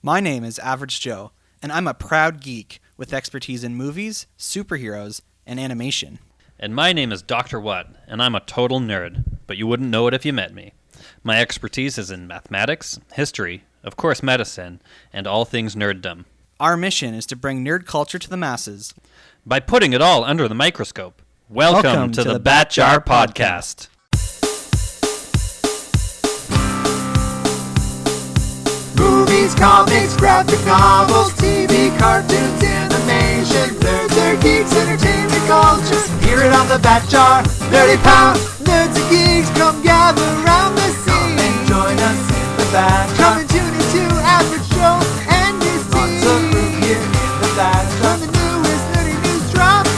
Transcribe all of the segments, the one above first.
My name is Average Joe, and I'm a proud geek with expertise in movies, superheroes, and animation. And my name is Dr. What, and I'm a total nerd, but you wouldn't know it if you met me. My expertise is in mathematics, history, of course medicine, and all things nerddom. Our mission is to bring nerd culture to the masses by putting it all under the microscope. Welcome to the Bat Jar Podcast. Movies, comics, graphic novels, TV, cartoons, animation, nerds are geeks, entertainment culture. Hear it on the Bat Jar, Nerdy Power. Nerds and geeks, come gather around the scene. Come and join us in the Bat Jar. Come and tune into Average Joe and his team. Lots of room here in the Bat Jar. When the newest nerdy news drops,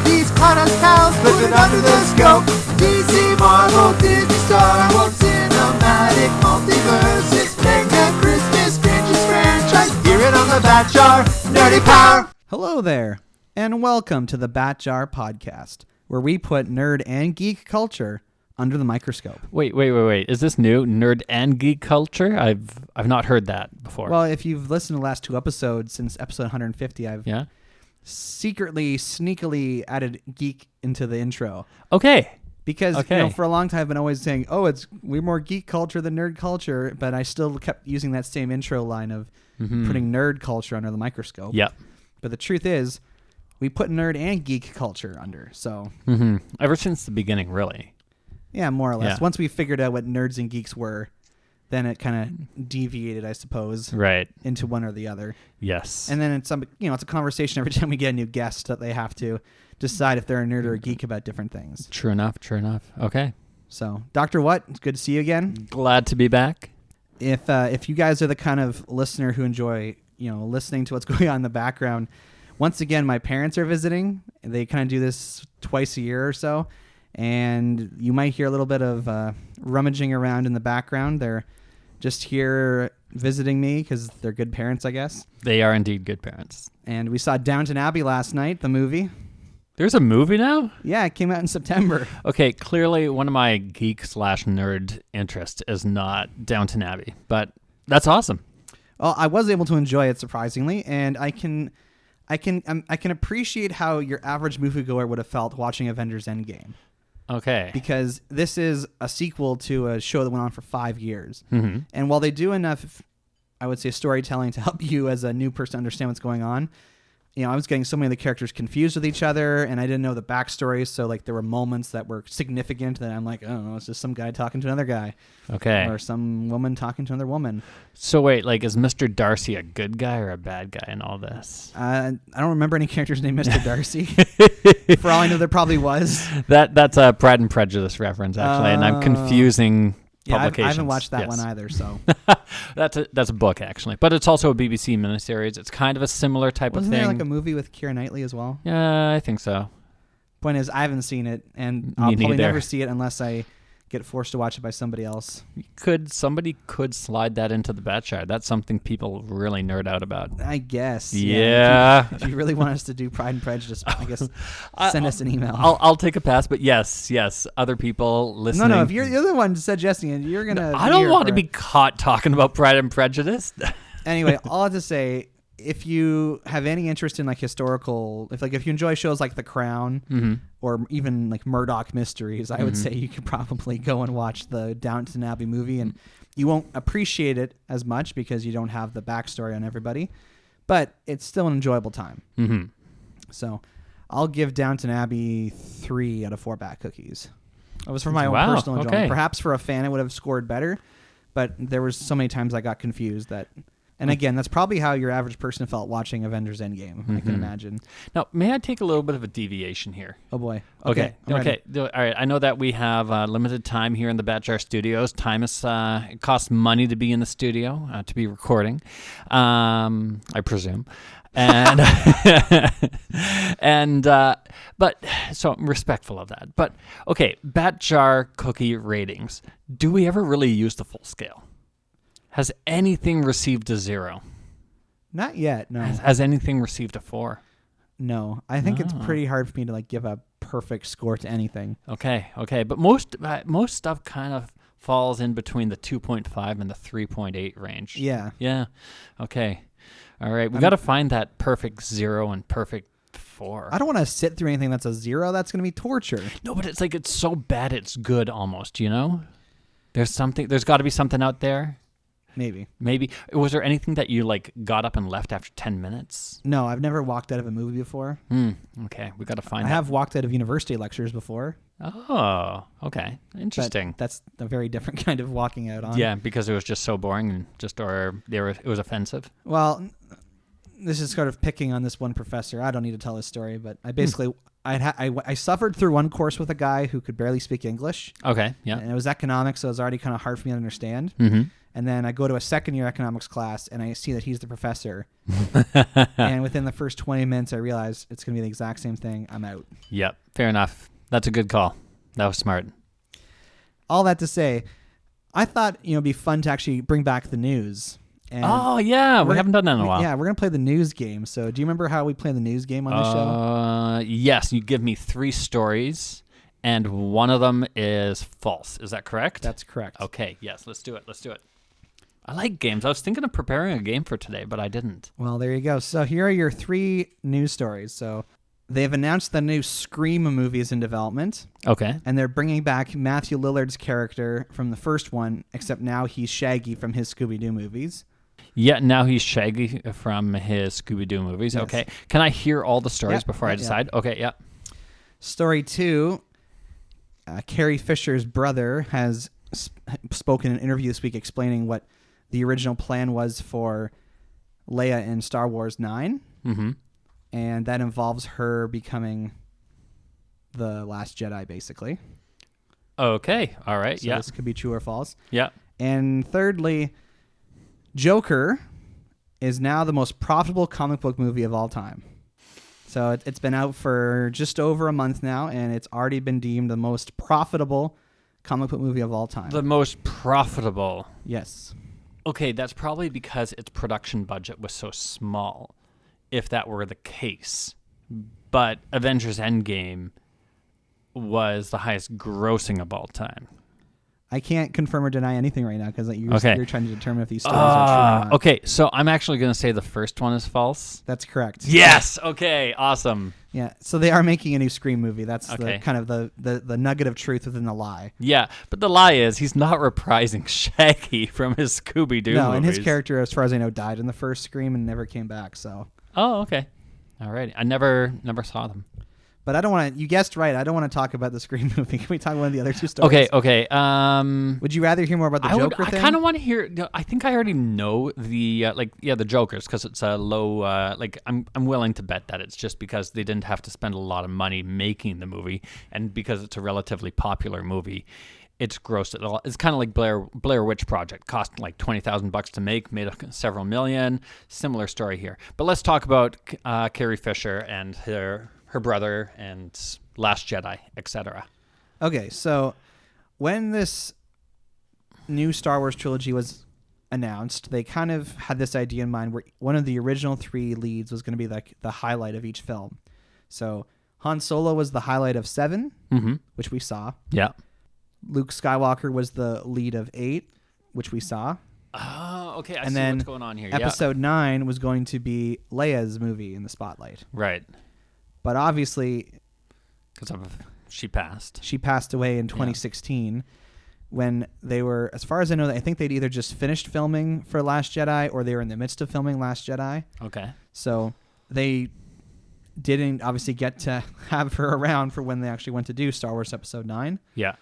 these podcast pals put it under the scope. DC, Marvel, Disney, Star Wars, cinematic, multiverses, mega Christmas, strangest franchise. Hear it on the Bat Jar, Nerdy Power. Hello there, and welcome to the Bat Jar Podcast, where we put nerd and geek culture under the microscope. Wait. Is this new? Nerd and geek culture? I've not heard that before. Well, if you've listened to the last two episodes, since episode 150, I've secretly, sneakily added geek into the intro. Okay. Because for a long time I've been always saying, we're more geek culture than nerd culture, but I still kept using that same intro line of putting nerd culture under the microscope. Yep. But the truth is, we put nerd and geek culture under. So ever since the beginning, really. Yeah, more or less. Yeah. Once we figured out what nerds and geeks were, then it kind of deviated, I suppose, right, into one or the other. Yes. And then it's a conversation every time we get a new guest that they have to decide if they're a nerd or a geek about different things. True enough. Okay. So, Dr. What? It's good to see you again. Glad to be back. If you guys are the kind of listener who enjoy, listening to what's going on in the background, once again, my parents are visiting. They kind of do this twice a year or so, and you might hear a little bit of rummaging around in the background. They're just here visiting me because they're good parents, I guess. They are indeed good parents. And we saw Downton Abbey last night, the movie. There's a movie now? Yeah, it came out in September. Okay, clearly one of my geek/nerd interests is not Downton Abbey, but that's awesome. Well, I was able to enjoy it surprisingly, and I can appreciate how your average moviegoer would have felt watching Avengers Endgame. Okay. Because this is a sequel to a show that went on for 5 years. Mm-hmm. And while they do enough, I would say, storytelling to help you as a new person understand what's going on, I was getting so many of the characters confused with each other, and I didn't know the backstory, so there were moments that were significant that I'm like, oh, it's just some guy talking to another guy. Okay. Or some woman talking to another woman. So wait, is Mr. Darcy a good guy or a bad guy in all this? I don't remember any characters named Mr. Darcy. For all I know, there probably was. That's a Pride and Prejudice reference, actually, and I'm confusing publications. I haven't watched that one either, so. That's a book, actually. But it's also a BBC miniseries. It's kind of a similar type of thing. Wasn't there a movie with Keira Knightley as well? Yeah, I think so. Point is, I haven't seen it, and I'll probably never see it unless I get forced to watch it by somebody else. Somebody could slide that into the Bat Jar. That's something people really nerd out about. I guess. Yeah. If you really want us to do Pride and Prejudice, I guess send us an email. I'll take a pass, but yes. Other people listening. No, if you're the other one suggesting it, you're gonna. I don't want to be caught talking about Pride and Prejudice. Anyway, all I have to say, if you have any interest in historical, if you enjoy shows like The Crown or even Murdoch Mysteries, I would say you could probably go and watch the Downton Abbey movie, and you won't appreciate it as much because you don't have the backstory on everybody, but it's still an enjoyable time. Mm-hmm. So I'll give Downton Abbey 3 out of 4 bat cookies. It was for my own personal enjoyment. Okay. Perhaps for a fan, it would have scored better, but there was so many times I got confused that. And again, that's probably how your average person felt watching Avengers Endgame, I can imagine. Now, may I take a little bit of a deviation here? Oh, boy. Okay. All right. I know that we have limited time here in the Bat Jar Studios. Time is, it costs money to be in the studio, to be recording, I presume. And but so I'm respectful of that. But okay, Bat Jar cookie ratings. Do we ever really use the full scale? Has anything received a 0? Not yet, no. Has anything received a 4? No. I think it's pretty hard for me to give a perfect score to anything. Okay. But most stuff kind of falls in between the 2.5 and the 3.8 range. Yeah. Yeah. Okay. All right. We got to find that perfect 0 and perfect 4. I don't want to sit through anything that's a 0. That's going to be torture. No, but it's like it's so bad it's good almost, you know? There's got to be something out there. Maybe. Was there anything that you like got up and left after 10 minutes? No, I've never walked out of a movie before. Okay, we got to find I have walked out of university lectures before. Oh, okay. Interesting. But that's a very different kind of walking out on. Yeah, because it was just so boring and it was offensive. Well, this is sort of picking on this one professor. I don't need to tell his story, but I basically I suffered through one course with a guy who could barely speak English. Okay, yeah. And it was economics, so it was already kind of hard for me to understand. Mm-hmm. And then I go to a second year economics class, and I see that he's the professor. And within the first 20 minutes, I realize it's going to be the exact same thing. I'm out. Yep, fair enough. That's a good call. That was smart. All that to say, I thought it'd be fun to actually bring back the news. And oh, yeah. We haven't done that in a while. Yeah, we're going to play the news game. So do you remember how we play the news game on the show? Yes. You give me 3 stories, and one of them is false. Is that correct? That's correct. Okay. Yes. Let's do it. I like games. I was thinking of preparing a game for today, but I didn't. Well, there you go. So here are your 3 news stories. So they've announced the new Scream movie is in development. Okay. And they're bringing back Matthew Lillard's character from the first one, except now he's Shaggy from his Scooby-Doo movies. Yeah, now he's Shaggy from his Scooby-Doo movies. Yes. Okay. Can I hear all the stories before I decide? Yeah. Okay, yeah. Story 2, Carrie Fisher's brother has spoken in an interview this week explaining what the original plan was for Leia in Star Wars 9. Mm-hmm. And that involves her becoming the Last Jedi, basically. Okay, all right, So yeah. this could be true or false. Yeah. And thirdly, Joker is now the most profitable comic book movie of all time. So it's been out for just over a month now, and it's already been deemed the most profitable comic book movie of all time. The most profitable. Yes. Okay, that's probably because its production budget was so small, if that were the case. But Avengers Endgame was the highest grossing of all time. I can't confirm or deny anything right now because you're trying to determine if these stories are true or not. Okay, so I'm actually going to say the first one is false. That's correct. Yes. Okay. Awesome. Yeah. So they are making a new Scream movie. That's Okay. the kind of the nugget of truth within the lie. Yeah, but the lie is he's not reprising Shaggy from his Scooby-Doo No, movies. and his character, as far as I know, died in the first Scream and never came back. So. Oh, okay. All right. I never saw them. But I don't want to. You guessed right. I don't want to talk about the Scream movie. Can we talk about one of the other 2 stories? Okay. Would you rather hear more about the Joker thing? I kind of want to hear. I think I already know the the Jokers because it's a low. I'm willing to bet that it's just because they didn't have to spend a lot of money making the movie, and because it's a relatively popular movie, it's grossed it all. It's kind of like Blair Witch Project, cost like $20,000 to make, made several million. Similar story here. But let's talk about Carrie Fisher and her brother and Last Jedi, etc. Okay, so when this new Star Wars trilogy was announced, they kind of had this idea in mind where one of the original 3 leads was going to be like the highlight of each film. So Han Solo was the highlight of 7, which we saw. Yeah. Luke Skywalker was the lead of 8, which we saw. Oh, okay. I And see then what's going on here. Episode 9 was going to be Leia's movie in the spotlight. Right. But obviously, Because she passed. she passed away in 2016 when they were, as far as I know, I think they'd either just finished filming for Last Jedi or they were in the midst of filming Last Jedi. Okay. So they didn't obviously get to have her around for when they actually went to do Star Wars Episode 9. Yeah.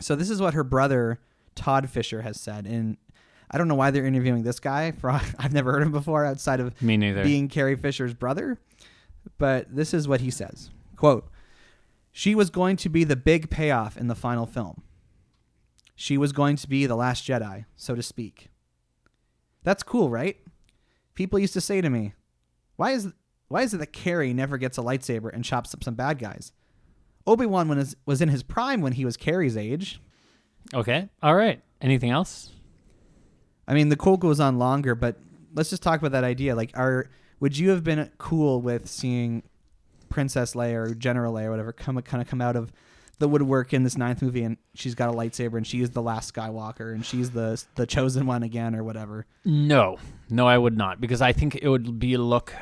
So this is what her brother, Todd Fisher, has said. And I don't know why they're interviewing this guy. I've never heard of him before outside of Me neither. being Carrie Fisher's brother. But this is what he says. Quote, "She was going to be the big payoff in the final film. She was going to be the Last Jedi, so to speak. That's cool, right? People used to say to me, why is it that Carrie never gets a lightsaber and chops up some bad guys? Obi-Wan was in his prime when he was Carrie's age." Okay. All right. Anything else? I mean, the quote goes on longer, but let's just talk about that idea. Like, would you have been cool with seeing Princess Leia or General Leia or whatever come out of the woodwork in this 9th movie, and she's got a lightsaber, and she is the last Skywalker, and she's the chosen one again, or whatever. No, I would not, because I think it would be a look.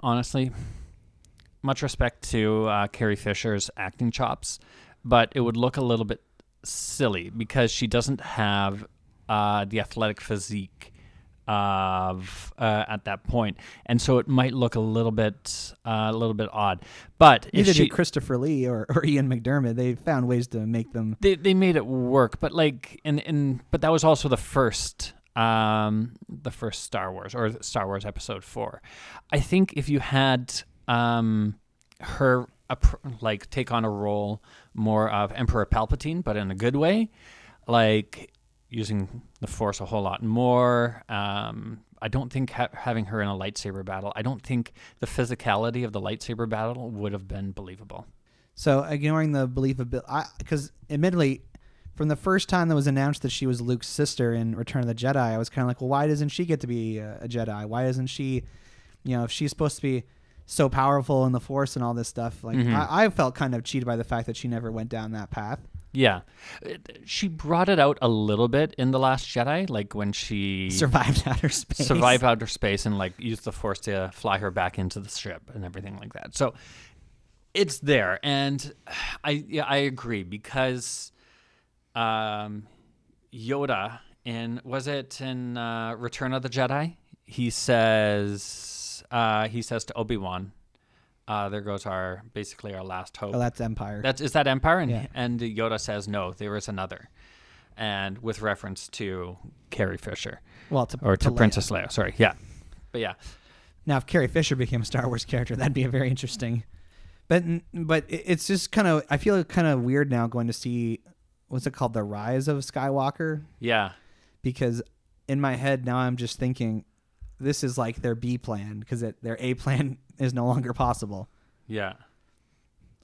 Honestly, much respect to Carrie Fisher's acting chops, but it would look a little bit silly because she doesn't have the athletic physique of at that point, and so it might look a little bit odd. But Neither did Christopher Lee or Ian McDermott. They found ways to make them. They made it work, but like but that was also the first Star Wars, or Star Wars Episode 4. I think if you had her take on a role more of Emperor Palpatine, but in a good way, like using the Force a whole lot more. I don't think having her in a lightsaber battle, I don't think the physicality of the lightsaber battle would have been believable. So ignoring the believability, because admittedly, from the first time that was announced that she was Luke's sister in Return of the Jedi, I was kind of like, well, why doesn't she get to be a Jedi? Why isn't she, if she's supposed to be so powerful in the Force and all this stuff? Like, I felt kind of cheated by the fact that she never went down that path. Yeah. She brought it out a little bit in The Last Jedi, like when she survived outer space and like used the Force to fly her back into the ship and everything like that. So it's there. And I agree, because Yoda was it in Return of the Jedi? He says to Obi-Wan, there goes basically our last hope. Oh, that's Empire. Is that Empire? And, yeah. And Yoda says, no, there is another. And with reference to Carrie Fisher. Well, to Leia. Princess Leia. Sorry. Yeah. But yeah. Now, if Carrie Fisher became a Star Wars character, that'd be a very interesting. But it's just kind of, I feel kind of weird now going to see, what's it called? The Rise of Skywalker? Yeah. Because in my head now I'm just thinking, this is like their B plan, because their A plan is no longer possible. Yeah.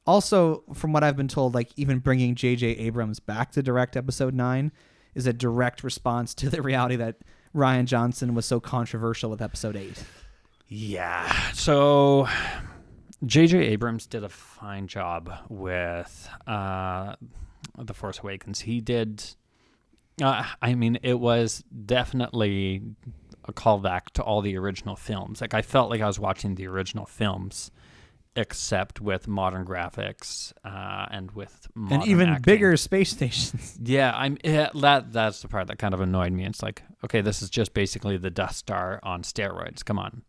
Also, from what I've been told, like even bringing J.J. Abrams back to direct Episode 9 is a direct response to the reality that Rian Johnson was so controversial with Episode 8. Yeah. So J.J. Abrams did a fine job with The Force Awakens. He did. It was definitely a callback to all the original films. Like, I felt like I was watching the original films, except with modern graphics and with modern and even acting. bigger space stations. Yeah, that's the part that kind of annoyed me. It's like, okay, this is just basically the Death Star on steroids. Come on,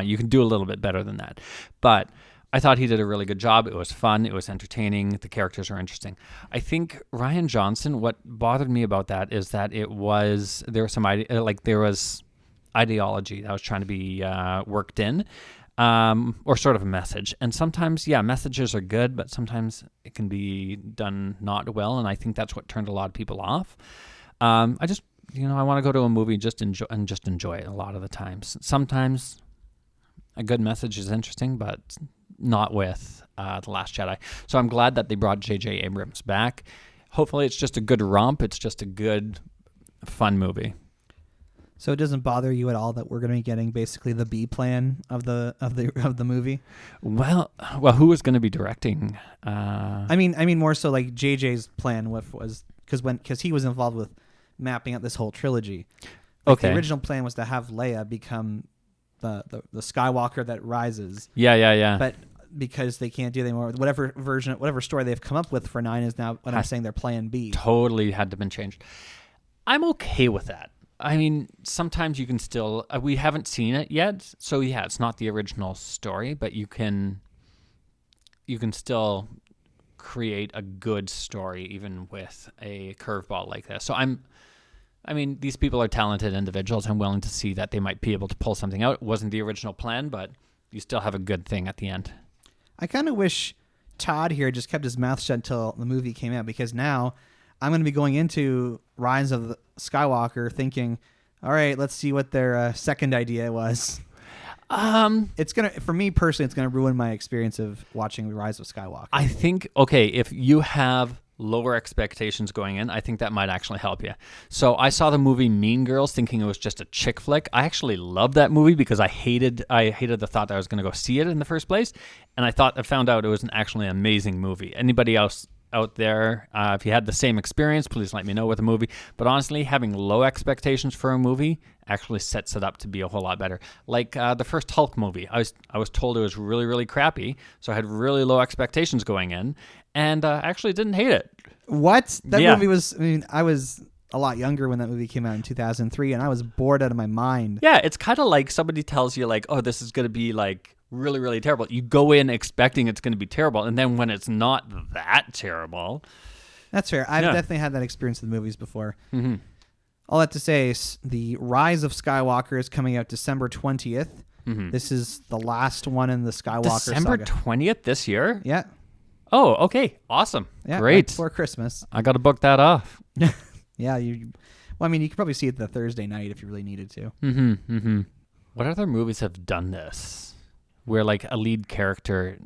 you can do a little bit better than that. But I thought he did a really good job. It was fun. It was entertaining. The characters are interesting. I think Rian Johnson, what bothered me about that is that there was ideology that was trying to be worked in, or sort of a message. And sometimes, messages are good, but sometimes it can be done not well. And I think that's what turned a lot of people off. I want to go to a movie and just enjoy it a lot of the times. Sometimes a good message is interesting, but not with The Last Jedi. So I'm glad that they brought J.J. Abrams back. Hopefully it's just a good romp. It's just a good, fun movie. So it doesn't bother you at all that we're going to be getting basically the B plan of the movie? Well, who was going to be directing? I mean more so like JJ's plan was because he was involved with mapping out this whole trilogy. Okay. The original plan was to have Leia become the Skywalker that rises. Yeah. But because they can't do it anymore, whatever story they've come up with for 9 is now what I'm saying their plan B. Totally had to been changed. I'm okay with that. I mean, sometimes you can still... we haven't seen it yet, so yeah, it's not the original story, but you can still create a good story even with a curveball like this. So these people are talented individuals. I'm willing to see that they might be able to pull something out. It wasn't the original plan, but you still have a good thing at the end. I kind of wish Todd here just kept his mouth shut until the movie came out, because now I'm going to be going into Rise of Skywalker thinking, all right, let's see what their second idea was. For me personally, it's gonna ruin my experience of watching The Rise of Skywalker. I think, okay, if you have lower expectations going in, I think that might actually help you. So I saw the movie Mean Girls thinking it was just a chick flick. I actually loved that movie because I hated the thought that I was going to go see it in the first place, and I found out it was actually an amazing movie. Anybody else out there, if you had the same experience, please let me know with a movie. But honestly, having low expectations for a movie actually sets it up to be a whole lot better. Like the first Hulk movie, I was told it was really, really crappy, so I had really low expectations going in, and actually didn't hate it. What? That Yeah. movie was, I mean, I was a lot younger when that movie came out in 2003, and I was bored out of my mind. Yeah, it's kind of like somebody tells you, like, oh, this is going to be, like, really, really terrible. You go in expecting it's going to be terrible, and then when it's not that terrible... That's fair. I've Yeah. definitely had that experience with movies before. Mm-hmm. All that to say, The Rise of Skywalker is coming out December 20th. Mm-hmm. This is the last one in the Skywalker December saga. 20th this year? Yeah. Oh, okay. Awesome. Yeah, right Great. before Christmas. I got to book that off. Yeah, well, I mean, you could probably see it the Thursday night if you really needed to. What other movies have done this? Where, like, a lead character...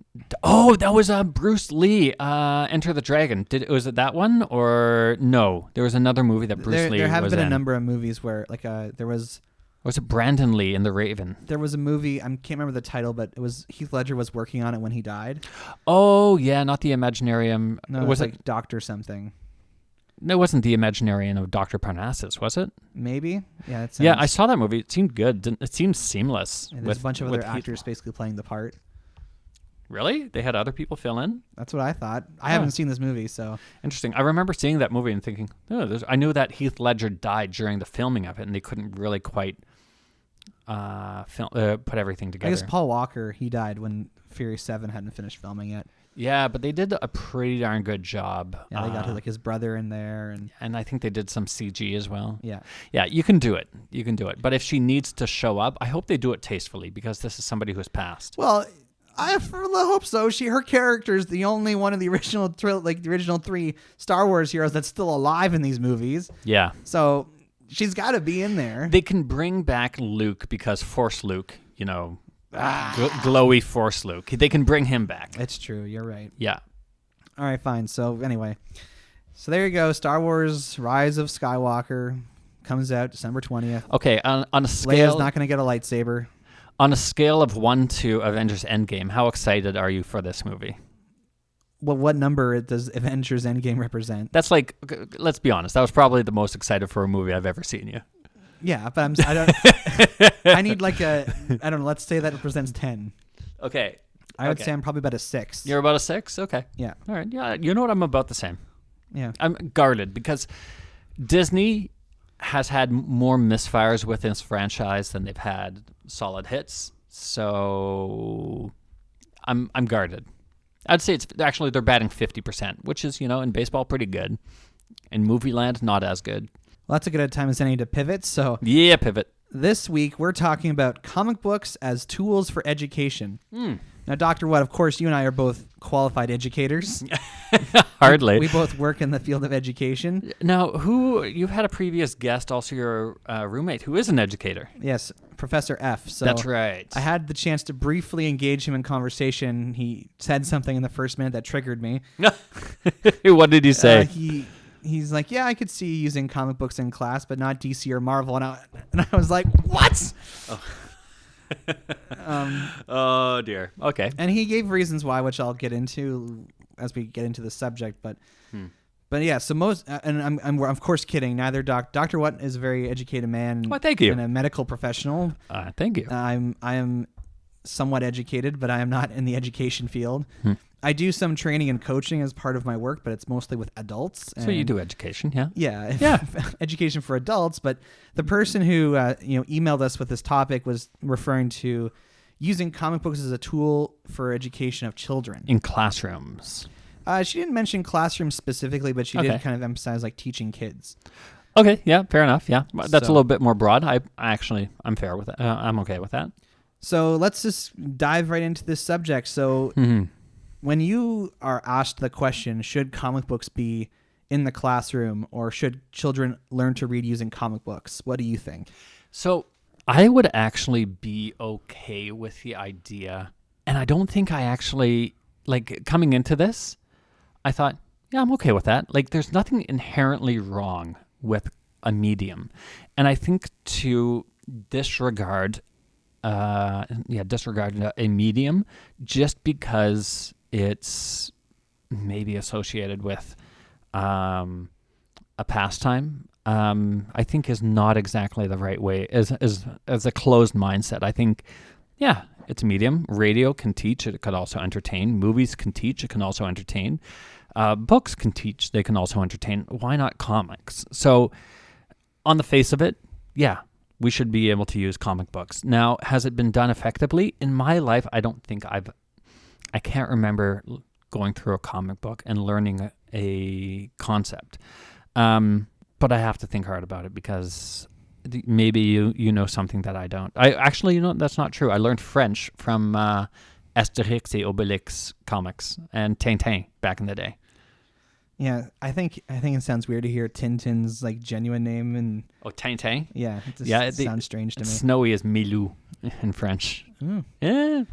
Oh, that was Bruce Lee, Enter the Dragon. Was it that one? Or no? There was another movie that Bruce Lee was in. There have been a number of movies where, like, there was... Was it Brandon Lee in The Raven? There was a movie, I can't remember the title, but it was Heath Ledger was working on it when he died. Oh, yeah, not the Imaginarium. No, it was like Doctor something. No, it wasn't the Imaginarium of Dr. Parnassus, was it? Maybe. Yeah, it Yeah, I saw that movie. It seemed good. It seemed seamless. And there's a bunch of other actors basically playing the part. Really? They had other people fill in? That's what I thought. I haven't seen this movie, so... Interesting. I remember seeing that movie and thinking, I knew that Heath Ledger died during the filming of it, and they couldn't really quite put everything together. I guess Paul Walker, he died when Fury 7 hadn't finished filming yet. Yeah, but they did a pretty darn good job. Yeah, they got like his brother in there, and I think they did some CG as well. Yeah. Yeah, you can do it. You can do it. But if she needs to show up, I hope they do it tastefully, because this is somebody who has passed. Well, I hope so. Her character is the only one of the original the original 3 Star Wars heroes that's still alive in these movies. Yeah. So she's got to be in there. They can bring back Luke, because Force Luke, glowy Force Luke. They can bring him back. It's true. You're right. Yeah. All right, fine. So anyway, there you go. Star Wars: Rise of Skywalker comes out December 20th. Okay, on a scale, Leia's not going to get a lightsaber. On a scale of 1 to Avengers Endgame, how excited are you for this movie? Well, what number does Avengers Endgame represent? That's like, let's be honest, that was probably the most excited for a movie I've ever seen you. Yeah, but I don't. I need like I don't know. Let's say that represents 10. Okay. I would say I'm probably about a 6. You're about a 6? Okay. Yeah. All right. Yeah. You know what? I'm about the same. Yeah. I'm guarded because Disney has had more misfires with this franchise than they've had solid hits. So I'm guarded. I'd say they're batting 50%, which is, in baseball pretty good. In movie land, not as good. Well, that's a good time as any to pivot. So yeah, pivot. This week, we're talking about comic books as tools for education. Now, Dr. What, of course, you and I are both qualified educators. Hardly. We both work in the field of education. Now, you've had a previous guest, also your roommate, who is an educator. Yes, Professor F. So that's right. I had the chance to briefly engage him in conversation. He said something in the first minute that triggered me. What did he say? He's like, yeah, I could see you using comic books in class, but not DC or Marvel. And I was like, what? Oh, dear. Okay. And he gave reasons why, which I'll get into as we get into the subject. But yeah, so and I'm of course kidding. Neither Dr. What is a very educated man. Well, thank you. And a medical professional. Thank you. I am somewhat educated, but I am not in the education field. I do some training and coaching as part of my work, but it's mostly with adults. So you do education, yeah? Yeah. Education for adults. But the person who emailed us with this topic was referring to using comic books as a tool for education of children. In classrooms. She didn't mention classrooms specifically, but she did kind of emphasize like teaching kids. Okay, yeah, fair enough, yeah. That's a little bit more broad. I'm fair with that. I'm okay with that. So let's just dive right into this subject. So when you are asked the question, should comic books be in the classroom or should children learn to read using comic books? What do you think? So I would actually be okay with the idea. And I don't think I actually, coming into this, I thought, yeah, I'm okay with that. There's nothing inherently wrong with a medium. And I think to disregard a medium just because it's maybe associated with a pastime, I think is not exactly the right way as a closed mindset. I think, yeah, it's a medium. Radio can teach. It could also entertain. Movies can teach. It can also entertain. Books can teach. They can also entertain. Why not comics? So on the face of it, yeah, we should be able to use comic books. Now, has it been done effectively? In my life, I don't think I can't remember going through a comic book and learning a concept. But I have to think hard about it because maybe you know something that I don't. I actually, that's not true. I learned French from Asterix et Obelix comics and Tintin back in the day. Yeah, I think it sounds weird to hear Tintin's like genuine name and Tintin. Yeah, it sounds strange to me. Snowy is Milou in French. Mm. Yeah.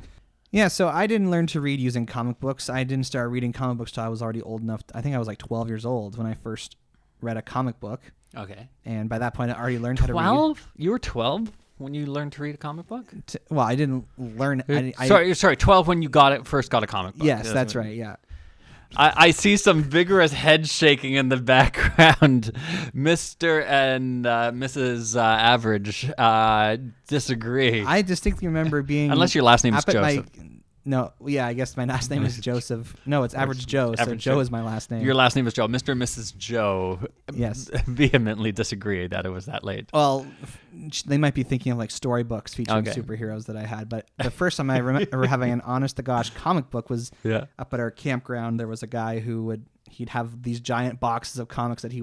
Yeah, so I didn't learn to read using comic books. I didn't start reading comic books till I was already old enough. I think I was like 12 years old when I first read a comic book. Okay. And by that point, I already learned how to read. 12? You were 12 when you learned to read a comic book? Well, I didn't learn. Sorry, 12 when you first got a comic book. Yes, that's right. Yeah. I see some vigorous head shaking in the background. Mr. and Mrs. Average disagree. I distinctly remember being... Unless your last name is Joseph. No, yeah, I guess my last name is Joseph. No, it's Average Joe, so Joe is my last name. Your last name is Joe. Mr. and Mrs. Joe yes. vehemently disagree that it was that late. Well, they might be thinking of like storybooks featuring superheroes that I had, but the first time I remember having an honest-to-gosh comic book was up at our campground. There was a guy he'd have these giant boxes of comics that he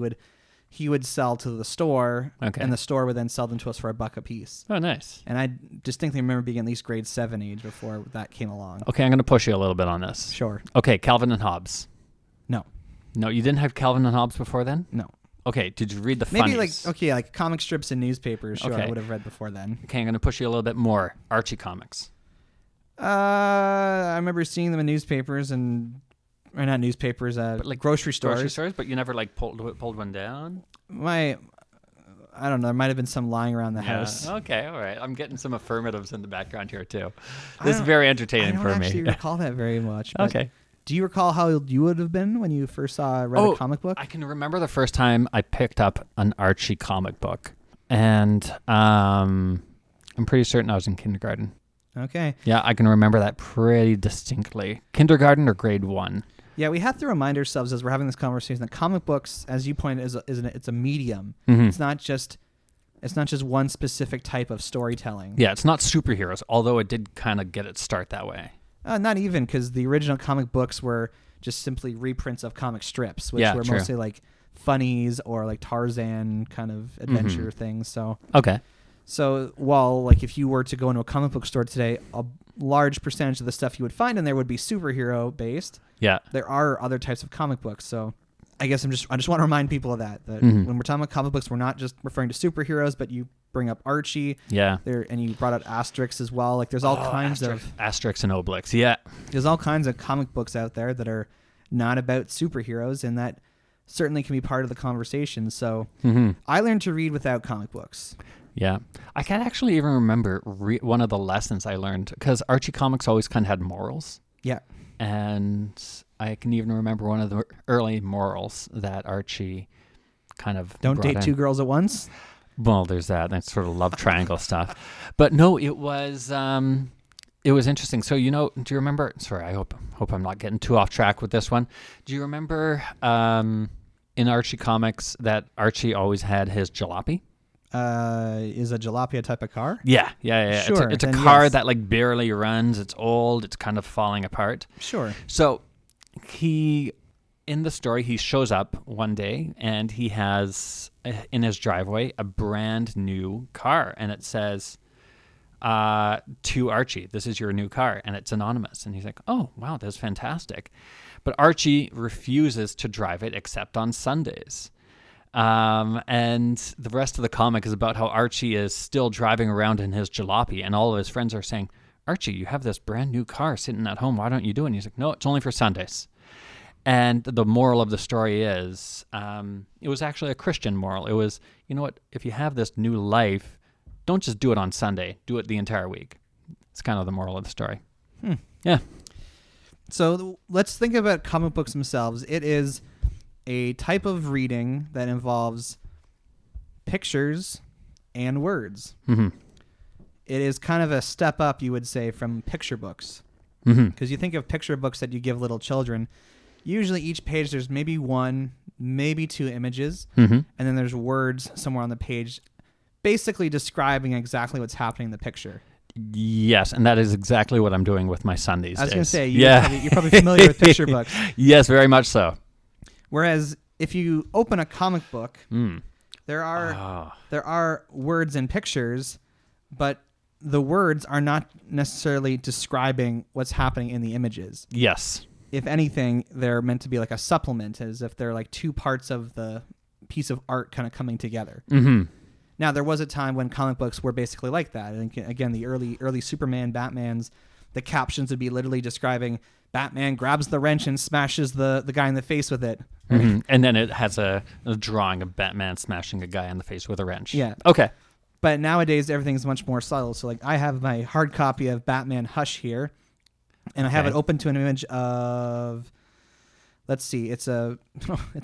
would sell to the store, and the store would then sell them to us for $1 a piece. Oh, nice. And I distinctly remember being at least grade 7 age before that came along. Okay, I'm going to push you a little bit on this. Sure. Okay, Calvin and Hobbes. No, you didn't have Calvin and Hobbes before then? No. Okay, did you read the funnies? Maybe like comic strips and newspapers, sure, I would have read before then. Okay, I'm going to push you a little bit more. Archie comics. I remember seeing them in newspapers or not newspapers, but like grocery stores. Grocery stores, but you never like pulled one down? I don't know. There might have been some lying around the house. Okay, all right. I'm getting some affirmatives in the background here too. This is very entertaining for me. I don't actually recall that very much. Okay. Do you recall how old you would have been when you first read a comic book? I can remember the first time I picked up an Archie comic book, and I'm pretty certain I was in kindergarten. Okay. Yeah, I can remember that pretty distinctly. Kindergarten or grade 1. Yeah, we have to remind ourselves as we're having this conversation that comic books, as you pointed, it's a medium. Mm-hmm. It's not just one specific type of storytelling. Yeah, it's not superheroes, although it did kind of get its start that way. Not even, because the original comic books were just simply reprints of comic strips, which were mostly like funnies or like Tarzan kind of adventure things. So So while like if you were to go into a comic book store today, a large percentage of the stuff you would find in there would be superhero based. Yeah. There are other types of comic books. So I guess I just want to remind people of that when we're talking about comic books, we're not just referring to superheroes, but you bring up Archie. Yeah. And you brought out Asterix as well. Like there's all kinds of Asterix and Obelix. Yeah. There's all kinds of comic books out there that are not about superheroes, and that certainly can be part of the conversation. So I learned to read without comic books. Yeah. I can't actually even remember one of the lessons I learned, because Archie comics always kind of had morals. Yeah. And I can even remember one of the early morals that Archie kind of don't date two girls at once. Well, there's that. That's sort of love triangle stuff. But no, it was interesting. So, do you remember? Sorry, I hope I'm not getting too off track with this one. Do you remember in Archie comics that Archie always had his jalopy? Is a jalopy a type of car? Yeah. Sure. It's a car that like barely runs. It's old. It's kind of falling apart. Sure. So in the story, he shows up one day and he has in his driveway a brand new car, and it says to Archie, "This is your new car," and it's anonymous. And he's like, "Oh, wow, that's fantastic." But Archie refuses to drive it except on Sundays. And the rest of the comic is about how Archie is still driving around in his jalopy, and all of his friends are saying, "Archie, you have this brand new car sitting at home. Why don't you do it?" And he's like, "No, it's only for Sundays." And the moral of the story is, it was actually a Christian moral. It was, you know what, if you have this new life, don't just do it on Sunday. Do it the entire week. It's kind of the moral of the story. Yeah. So let's think about comic books themselves. It is a type of reading that involves pictures and words. Mm-hmm. It is kind of a step up, you would say, from picture books. Mm-hmm. Because you think of picture books that you give little children. Usually each page there's maybe one, maybe two images, Mm-hmm. and then there's words somewhere on the page basically describing exactly what's happening in the picture. Yes, and that is exactly what I'm doing with my son these days. I was going to say, you're probably familiar with picture books. Yes, very much so. Whereas if you open a comic book, Mm. there are words and pictures, but the words are not necessarily describing what's happening in the images. Yes. If anything, they're meant to be like a supplement, as if they're like two parts of the piece of art kind of coming together. Mm-hmm. Now, there was a time when comic books were basically like that. And again, the early Superman, Batmans, the captions would be literally describing Batman grabs the wrench and smashes the guy in the face with it. Mm-hmm. And then it has a drawing of Batman smashing a guy in the face with a wrench. Yeah. Okay. But nowadays, everything's much more subtle. So, like, I have my hard copy of Batman Hush here, and I have it open to an image of, let's see, it's an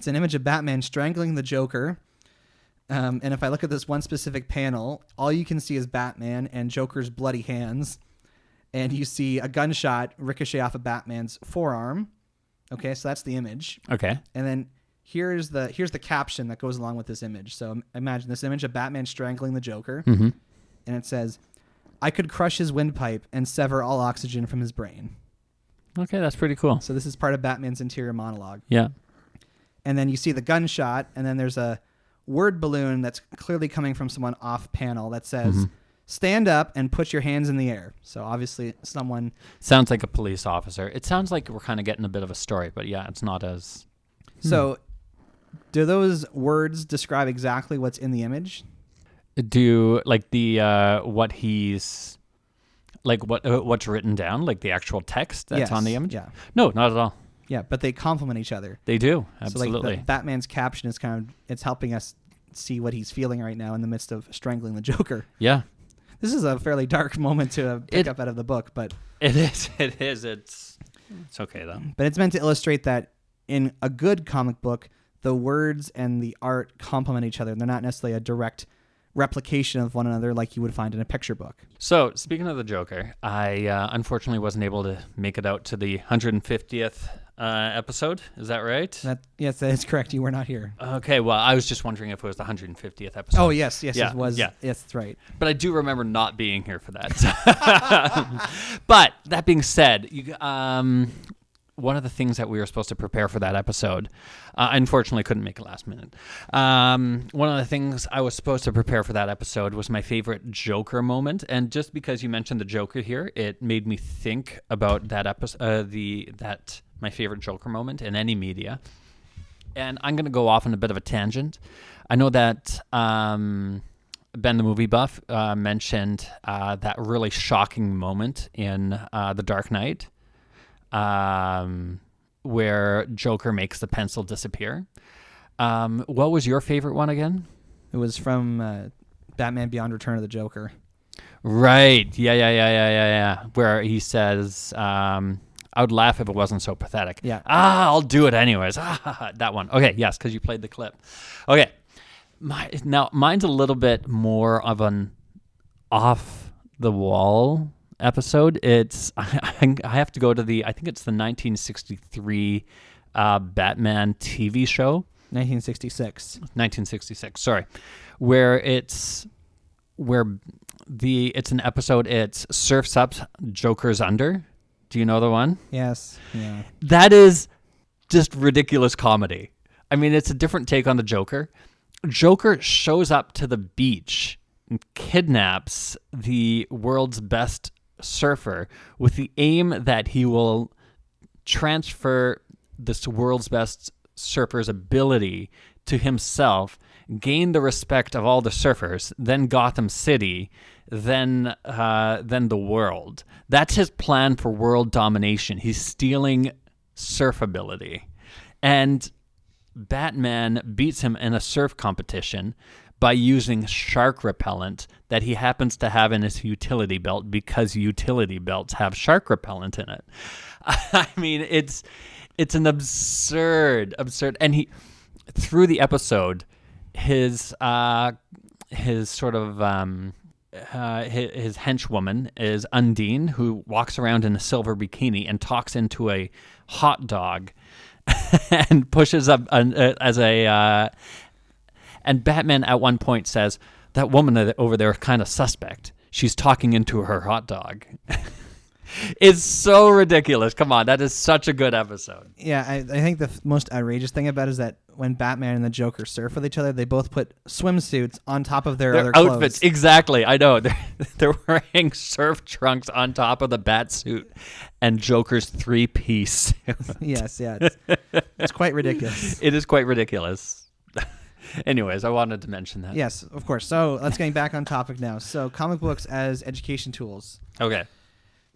image of Batman strangling the Joker. And if I look at this one specific panel, all you can see is Batman and Joker's bloody hands. And you see a gunshot ricochet off of Batman's forearm. Okay, so that's the image. Okay. And then here's the caption that goes along with this image. So imagine this image of Batman strangling the Joker. Mm-hmm. And it says, "I could crush his windpipe and sever all oxygen from his brain." Okay, that's pretty cool. So this is part of Batman's interior monologue. Yeah. And then you see the gunshot, and then there's a word balloon that's clearly coming from someone off panel that says, "Stand up and put your hands in the air." So obviously someone... Sounds like a police officer. It sounds like we're kind of getting a bit of a story, but yeah, it's not as... So do those words describe exactly what's in the image? Do, like, the, what he's... Like, what's written down? Like, the actual text that's Yes. on the image? Yeah. No, not at all. Yeah, but they complement each other. They do. So Absolutely. like Batman's caption is it's helping us see what he's feeling right now in the midst of strangling the Joker. Yeah. This is a fairly dark moment to pick up out of the book, but It is. It is. It's okay, though. it's meant to illustrate that in a good comic book, the words and the art complement each other. They're not necessarily a direct replication of one another like you would find in a picture book. So, speaking of the Joker, I unfortunately wasn't able to make it out to the 150th episode. Is that right? Yes, that is correct. You were not here. Okay, well, I was just wondering if it was the 150th episode. Oh, yes, Yeah, it was. yeah. Yes, that's right. But I do remember not being here for that. But that being said, one of the things that we were supposed to prepare for that episode, I unfortunately couldn't make it last minute. One of the things I was supposed to prepare for that episode was my favorite Joker moment. And just because you mentioned the Joker here, it made me think about that episode, my favorite Joker moment in any media. And I'm going to go off on a bit of a tangent. I know that Ben the Movie Buff mentioned that really shocking moment in The Dark Knight where Joker makes the pencil disappear. What was your favorite one again? It was from Batman Beyond Return of the Joker. Right. Yeah. Where he says, I would laugh if it wasn't so pathetic. Yeah. I'll do it anyways. That one. Okay, yes, because you played the clip. Okay. Now, mine's a little bit more of an off-the-wall episode. It's I have to go to I think it's the 1963 Batman TV show. 1966. 1966, sorry. Where it's an episode, it's Surf's Up, Joker's Under. Do you know the one? Yes. Yeah. That is just ridiculous comedy. I mean, it's a different take on the Joker. Joker shows up to the beach and kidnaps the world's best surfer with the aim that he will transfer this world's best surfer's ability to himself, gain the respect of all the surfers, then Gotham City, then the world. That's his plan for world domination. He's stealing surf ability. And Batman beats him in a surf competition, by using shark repellent that he happens to have in his utility belt because utility belts have shark repellent in it. I mean, it's an absurd, and he, through the episode, his sort of his henchwoman is Undine, who walks around in a silver bikini and talks into a hot dog and pushes up as a. And Batman at one point says, "That woman over there is kind of suspect. She's talking into her hot dog." It's so ridiculous. Come on, that is such a good episode. Yeah, I think the most outrageous thing about it is that when Batman and the Joker surf with each other, they both put swimsuits on top of their other outfits. clothes. Exactly, I know. They're wearing surf trunks on top of the bat suit and Joker's 3-piece. Yes, yeah. It's quite ridiculous. It is quite ridiculous. Anyways, I wanted to mention that. Yes, of course. So let's get back on topic now. So comic books as education tools. Okay.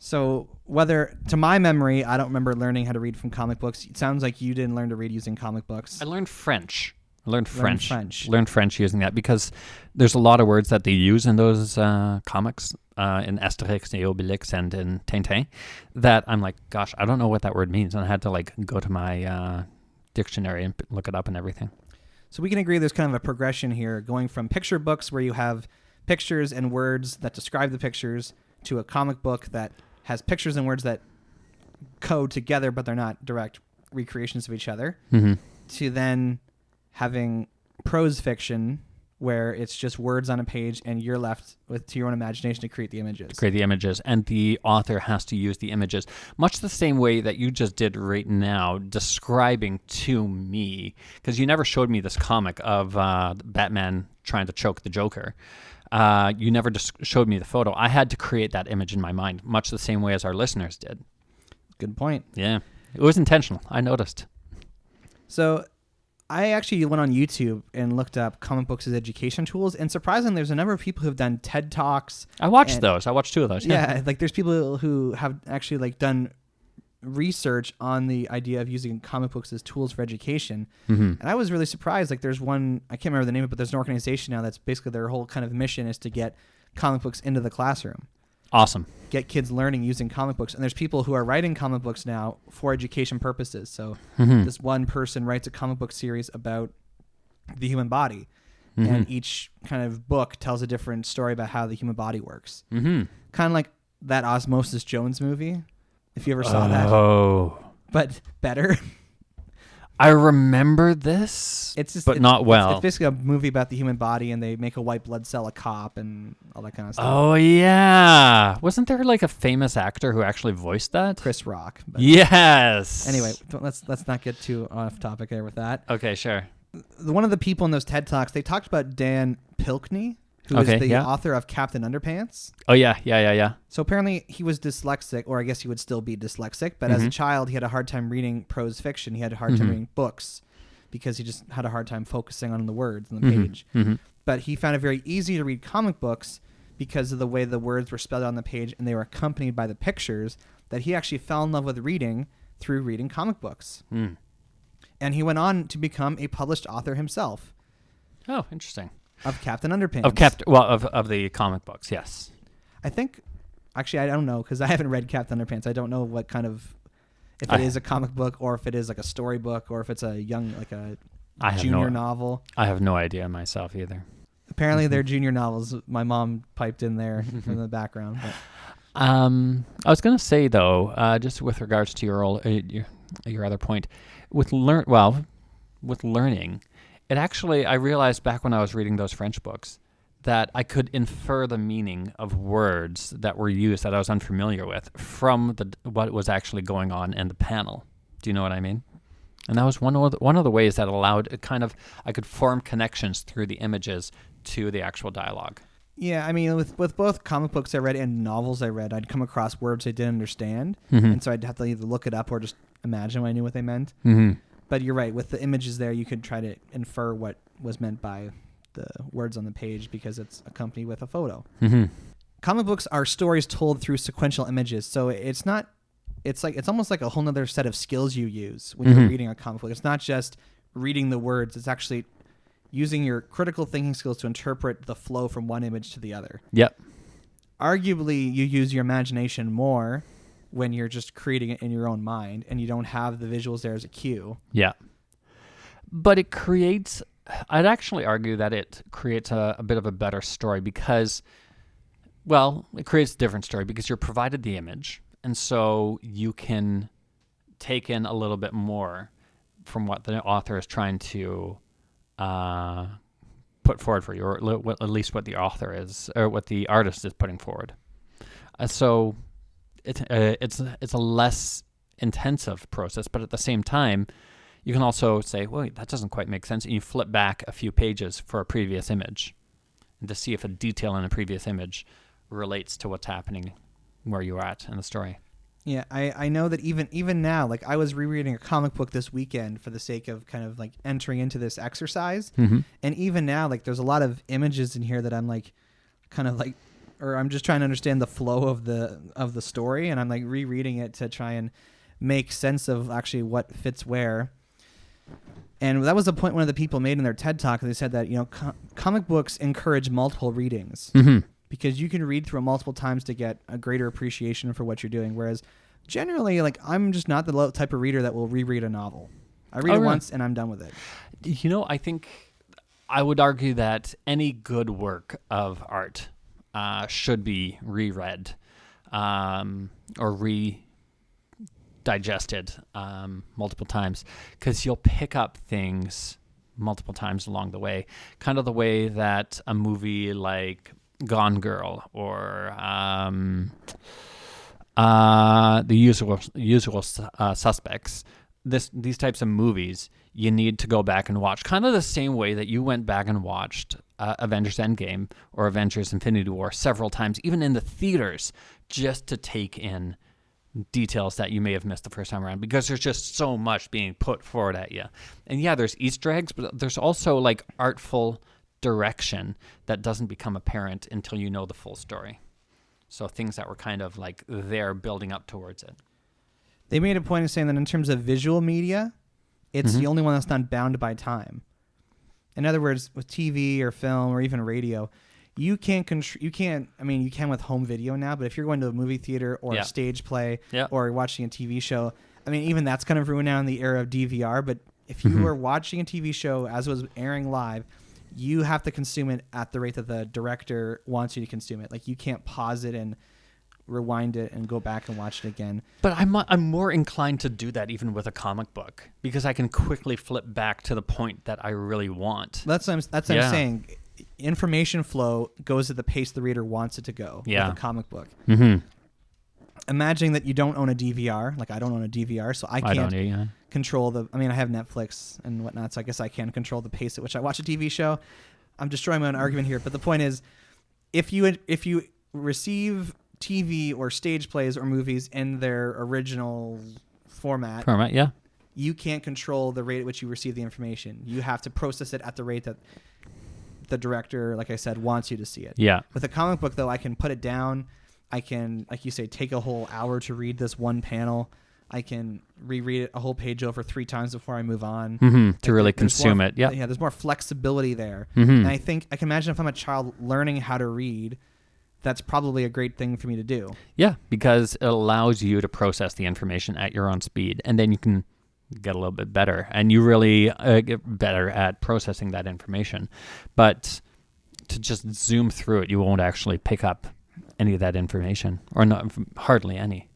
So whether, to my memory, I don't remember learning how to read from comic books. It sounds like you didn't learn to read using comic books. I learned French. Learned French using that because there's a lot of words that they use in those comics, in Asterix and Obelix and in Tintin, that I'm like, gosh, I don't know what that word means. And I had to like go to my dictionary and look it up and everything. So we can agree there's kind of a progression here, going from picture books where you have pictures and words that describe the pictures to a comic book that has pictures and words that code together, but they're not direct recreations of each other, to then having prose fiction where it's just words on a page and you're left with to your own imagination to create the images. And the author has to use the images, much the same way that you just did right now, describing to me, because you never showed me this comic of Batman trying to choke the Joker. You never just showed me the photo. I had to create that image in my mind, much the same way as our listeners did. Good point. Yeah. It was intentional. I noticed. So I actually went on YouTube and looked up comic books as education tools, and surprisingly, there's a number of people who have done TED Talks. I watched those. I watched 2 of those. Yeah, like there's people who have actually like done research on the idea of using comic books as tools for education. And I was really surprised. Like there's one, I can't remember the name of it, but there's an organization now that's basically their whole kind of mission is to get comic books into the classroom. Awesome. Get kids learning using comic books. And there's people who are writing comic books now for education purposes. So this one person writes a comic book series about the human body. And each kind of book tells a different story about how the human body works. Kind of like that Osmosis Jones movie. If you ever saw that. Oh. But better. I remember this, but not well. It's basically a movie about the human body, and they make a white blood cell a cop and all that kind of stuff. Oh, yeah. Wasn't there like a famous actor who actually voiced that? Chris Rock. But yes. Anyway, let's not get too off topic there with that. Okay, sure. One of the people in those TED Talks, they talked about Dan Pilkney, who is the author of Captain Underpants. Oh, yeah. So apparently he was dyslexic, or I guess he would still be dyslexic, but as a child he had a hard time reading prose fiction. He had a hard time reading books because he just had a hard time focusing on the words on the page. But he found it very easy to read comic books because of the way the words were spelled on the page and they were accompanied by the pictures, that he actually fell in love with reading through reading comic books. And he went on to become a published author himself. Oh, interesting. Of Captain Underpants. Of the comic books, yes. I think, actually, I don't know because I haven't read Captain Underpants. I don't know what kind of, if it is a comic book or if it is like a storybook or if it's a young, like a junior novel. I have no idea myself either. Apparently, they're junior novels. My mom piped in there in the background. But. I was going to say though, just with regards to your other point, with learning. It actually, I realized back when I was reading those French books that I could infer the meaning of words that were used that I was unfamiliar with from what was actually going on in the panel. Do you know what I mean? And that was one of the ways that allowed it I could form connections through the images to the actual dialogue. Yeah, I mean, with both comic books I read and novels I read, I'd come across words I didn't understand, and so I'd have to either look it up or just imagine when I knew what they meant. But you're right. With the images there, you could try to infer what was meant by the words on the page because it's accompanied with a photo. Comic books are stories told through sequential images. So it's almost like a whole nother set of skills you use when you're reading a comic book. It's not just reading the words. It's actually using your critical thinking skills to interpret the flow from one image to the other. Yep. Arguably, you use your imagination more when you're just creating it in your own mind and you don't have the visuals there as a cue. Yeah. But it creates, I'd actually argue that it creates a bit of a better story because, well, it creates a different story because you're provided the image. And so you can take in a little bit more from what the author is trying to put forward for you, or at least what the author is, or what the artist is putting forward. So it's a less intensive process, but at the same time, you can also say, wait, that doesn't quite make sense. And you flip back a few pages for a previous image and to see if a detail in a previous image relates to what's happening where you're at in the story. Yeah, I know that even now, like I was rereading a comic book this weekend for the sake of kind of like entering into this exercise. Mm-hmm. And even now, like there's a lot of images in here that I'm like kind of like, or I'm just trying to understand the flow of the story, and I'm like rereading it to try and make sense of actually what fits where. And that was the point one of the people made in their TED Talk. They said that, you know, comic books encourage multiple readings because you can read through it multiple times to get a greater appreciation for what you're doing. Whereas generally, like, I'm just not the type of reader that will reread a novel. I read it once and I'm done with it. You know, I think I would argue that any good work of art should be reread or digested multiple times, because you'll pick up things multiple times along the way, kind of the way that a movie like Gone Girl or The Usual Suspects, these types of movies, you need to go back and watch, kind of the same way that you went back and watched Avengers Endgame or Avengers Infinity War several times, even in the theaters, just to take in details that you may have missed the first time around, because there's just so much being put forward at you. And yeah, there's Easter eggs, but there's also like artful direction that doesn't become apparent until you know the full story. So things that were kind of like there building up towards it. They made a point of saying that in terms of visual media, it's the only one that's not bound by time. In other words, with TV or film or even radio, you can't I mean, you can with home video now, but if you're going to a movie theater or a stage play or watching a TV show, I mean, even that's kind of ruined now in the era of DVR. But if you were watching a TV show as it was airing live, you have to consume it at the rate that the director wants you to consume it. Like, you can't pause it and rewind it and go back and watch it again. But I'm more inclined to do that even with a comic book, because I can quickly flip back to the point that I really want. That's what I'm saying. Information flow goes at the pace the reader wants it to go with a comic book. Imagining that you don't own a DVR. Like, I don't own a DVR, so I can't control I mean, I have Netflix and whatnot, so I guess I can control the pace at which I watch a TV show. I'm destroying my own argument here, but the point is, if you receive TV or stage plays or movies in their original format, you can't control the rate at which you receive the information. You have to process it at the rate that the director, like I said, wants you to see it. Yeah. With a comic book, though, I can put it down. I can, like you say, take a whole hour to read this one panel. I can reread it a whole page over 3 times before I move on. To really consume it. Yeah, there's more flexibility there. And I think I can imagine if I'm a child learning how to read, that's probably a great thing for me to do. Yeah, because it allows you to process the information at your own speed, and then you can get a little bit better, and you really get better at processing that information. But to just zoom through it, you won't actually pick up any of that information, or not, hardly any.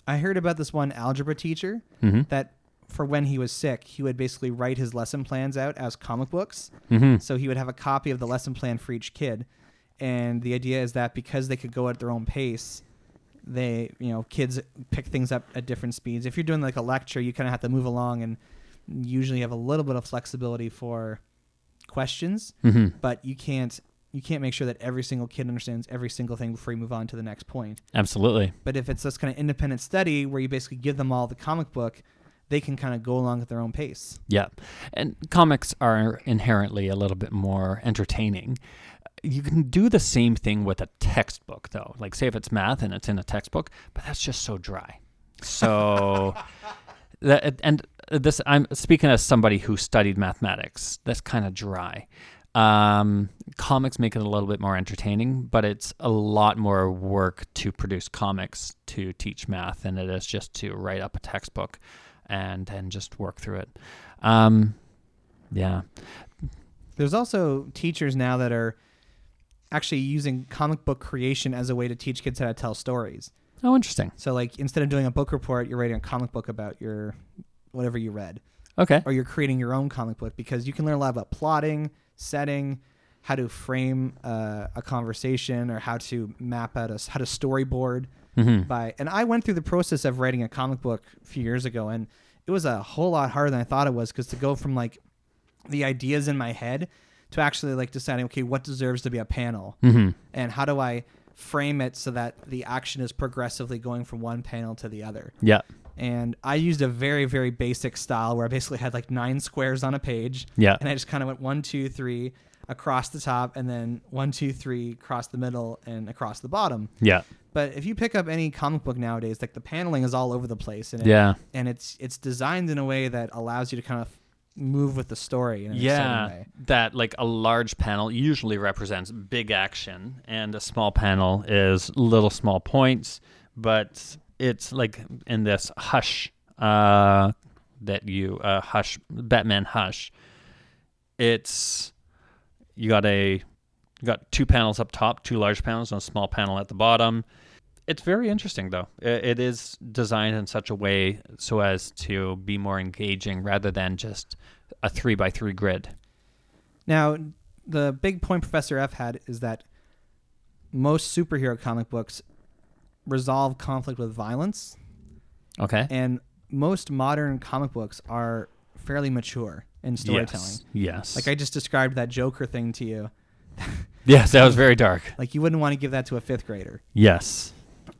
I heard about this one algebra teacher that for when he was sick, he would basically write his lesson plans out as comic books. So he would have a copy of the lesson plan for each kid. And the idea is that because they could go at their own pace, kids pick things up at different speeds. If you're doing like a lecture, you kind of have to move along and usually have a little bit of flexibility for questions, but you can't make sure that every single kid understands every single thing before you move on to the next point. Absolutely. But if it's this kind of independent study where you basically give them all the comic book, they can kind of go along at their own pace. Yeah. And comics are inherently a little bit more entertaining. You can do the same thing with a textbook, though. Like, say if it's math and it's in a textbook, but that's just so dry. So, and I'm speaking as somebody who studied mathematics. That's kind of dry. Comics make it a little bit more entertaining, but it's a lot more work to produce comics to teach math than it is just to write up a textbook and just work through it. Yeah. There's also teachers now that are actually using comic book creation as a way to teach kids how to tell stories. Oh, interesting. So like instead of doing a book report, you're writing a comic book about your whatever you read. Okay. Or you're creating your own comic book, because you can learn a lot about plotting, setting, how to frame a conversation, or how to map out how to storyboard. And I went through the process of writing a comic book a few years ago, and it was a whole lot harder than I thought it was, because to go from like the ideas in my head to actually like deciding, okay, what deserves to be a panel, and how do I frame it so that the action is progressively going from one panel to the other. Yeah. And I used a very, very basic style where I basically had like 9 squares on a page. Yeah. And I just kind of went 1, 2, 3 across the top, and then 1, 2, 3 across the middle and across the bottom. Yeah. But if you pick up any comic book nowadays, like the paneling is all over the place. And and it's designed in a way that allows you to kind of move with the story in an exciting way. That like a large panel usually represents big action, and a small panel is little small points, but it's like in this Hush Batman Hush, it's you got 2 panels up top, 2 large panels, and a small panel at the bottom. It's very interesting, though. It is designed in such a way so as to be more engaging rather than just a 3x3 grid. Now, the big point Professor F had is that most superhero comic books resolve conflict with violence. Okay. And most modern comic books are fairly mature in storytelling. Yes. Like I just described that Joker thing to you. Yes, that was very dark. Like you wouldn't want to give that to a 5th grader. Yes.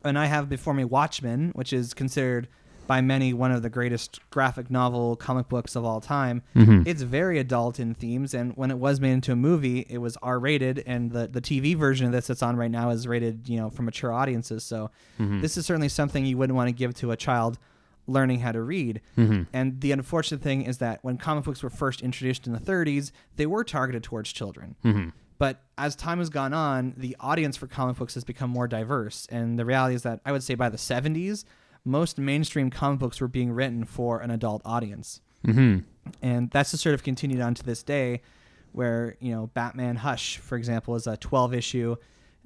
And I have before me Watchmen, which is considered by many one of the greatest graphic novel comic books of all time. It's very adult in themes, and when it was made into a movie, it was R-rated, and the TV version of this that's on right now is rated, for mature audiences. So this is certainly something you wouldn't want to give to a child learning how to read. And the unfortunate thing is that when comic books were first introduced in the 30s, they were targeted towards children. But as time has gone on, the audience for comic books has become more diverse. And the reality is that I would say by the 70s, most mainstream comic books were being written for an adult audience. And that's just sort of continued on to this day where, Batman Hush, for example, is a 12-issue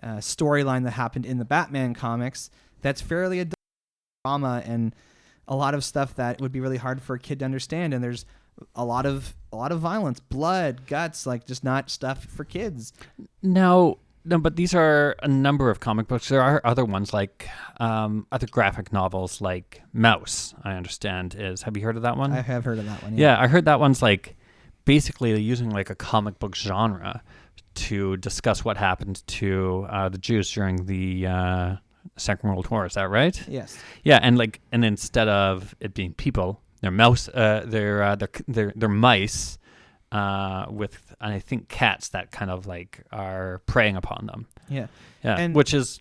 storyline that happened in the Batman comics that's fairly adult drama and a lot of stuff that would be really hard for a kid to understand. And there's a lot of violence, blood, guts, like just not stuff for kids. No, but these are a number of comic books. There are other ones like other graphic novels like Mouse, I understand is. Have you heard of that one? I have heard of that one. Yeah, I heard that one's like basically using like a comic book genre to discuss what happened to the Jews during the Second World War. Is that right? Yes. Yeah, and instead of it being people, they're mouse. They're mice with, I think, cats that kind of like are preying upon them. Yeah. Yeah, And which is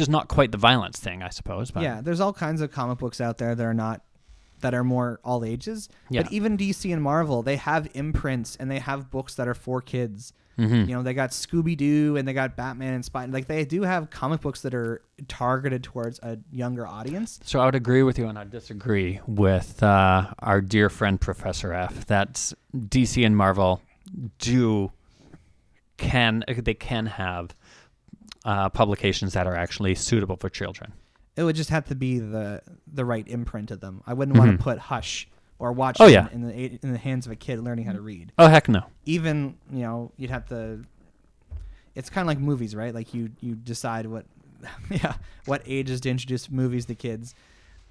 not quite the violence thing, I suppose. But yeah, there's all kinds of comic books out there that are more all ages. Yeah. But even DC and Marvel, they have imprints and they have books that are for kids. They got Scooby-Doo and they got Batman and Spider. Like they do have comic books that are targeted towards a younger audience. So I would agree with you, and I disagree with our dear friend Professor F. That DC and Marvel can have publications that are actually suitable for children. It would just have to be the right imprint of them. I wouldn't want to put Hush or Watch in the hands of a kid learning how to read. Oh, heck no. Even, you'd have to... It's kind of like movies, right? Like you decide what ages to introduce movies to kids.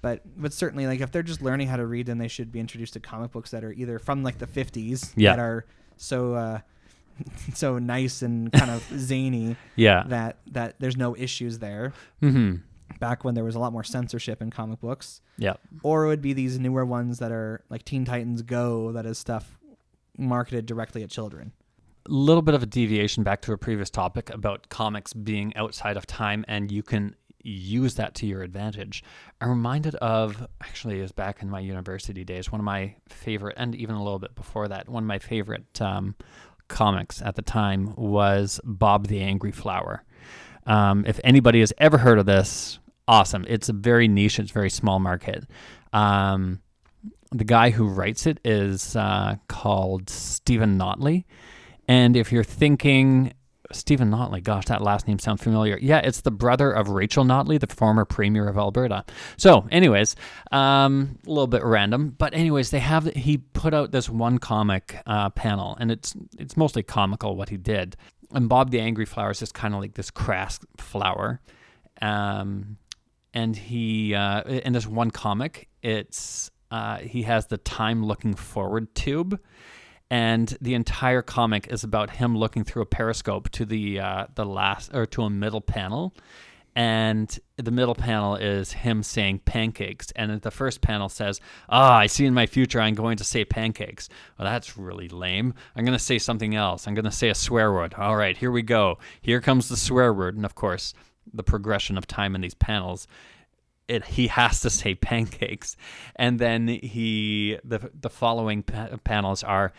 But certainly, like if they're just learning how to read, then they should be introduced to comic books that are either from like the 50s that are so so nice and kind of zany that there's no issues there. Back when there was a lot more censorship in comic books. Yeah. Or it would be these newer ones that are like Teen Titans Go, that is stuff marketed directly at children. A little bit of a deviation back to a previous topic about comics being outside of time, and you can use that to your advantage. I'm reminded of, actually, it was back in my university days, one of my favorite, and even a little bit before that, one of my favorite comics at the time was Bob the Angry Flower. If anybody has ever heard of this, awesome. It's a very niche, it's very small market. The guy who writes it is called Stephen Notley. And if you're thinking, Stephen Notley, gosh, that last name sounds familiar. Yeah, it's the brother of Rachel Notley, the former premier of Alberta. So anyways, a little bit random. But anyways, he put out this one comic panel, and it's mostly comical what he did. And Bob the Angry Flower is just kind of like this crass flower. And he, in this one comic, he has the time looking forward tube. And the entire comic is about him looking through a periscope to to a middle panel. And the middle panel is him saying pancakes. And the first panel says, I see in my future I'm going to say pancakes. Well, that's really lame. I'm going to say something else. I'm going to say a swear word. All right, here we go. Here comes the swear word. And of course, the progression of time in these panels, he has to say pancakes. And then the following panels are,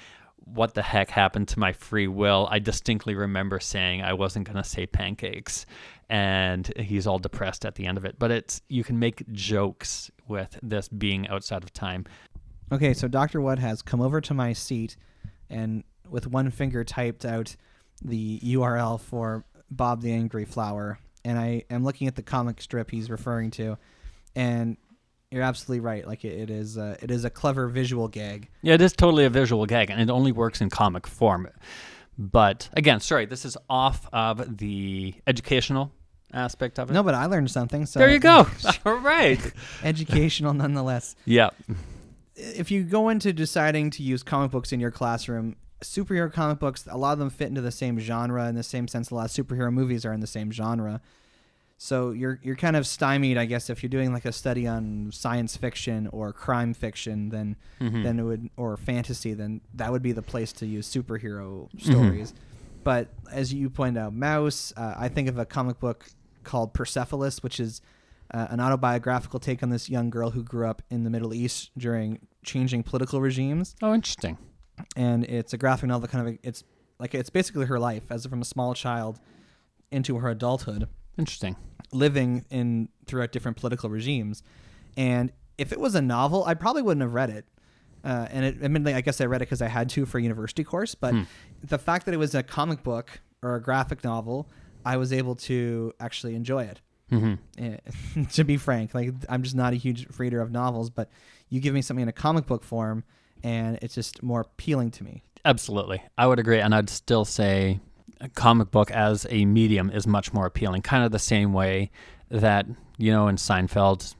what the heck happened to my free will? I distinctly remember saying I wasn't going to say pancakes. And he's all depressed at the end of it. But you can make jokes with this being outside of time. Okay, so Dr. Wood has come over to my seat and with one finger typed out the URL for Bob the Angry Flower. And I am looking at the comic strip he's referring to. And you're absolutely right. Like it is a clever visual gag. Yeah, it is totally a visual gag, and it only works in comic form. But again, sorry, this is off of the educational aspect of it. No, but I learned something. So there you go. All right. Educational nonetheless. Yeah. If you go into deciding to use comic books in your classroom, superhero comic books, a lot of them fit into the same genre in the same sense. A lot of superhero movies are in the same genre. So you're kind of stymied, I guess, if you're doing like a study on science fiction or crime fiction, then it would, or fantasy, then that would be the place to use superhero stories. But as you pointed out, Mouse, I think of a comic book called Persepolis, which is an autobiographical take on this young girl who grew up in the Middle East during changing political regimes. Oh, interesting. And it's a graphic novel it's basically her life as from a small child into her adulthood. Interesting. Living throughout different political regimes. And if it was a novel, I probably wouldn't have read it. Admittedly, I guess I read it because I had to for a university course. But the fact that it was a comic book or a graphic novel, I was able to actually enjoy it. To be frank, like I'm just not a huge reader of novels, but you give me something in a comic book form, and it's just more appealing to me. Absolutely. I would agree. And I'd still say a comic book as a medium is much more appealing, kind of the same way that, in Seinfeld,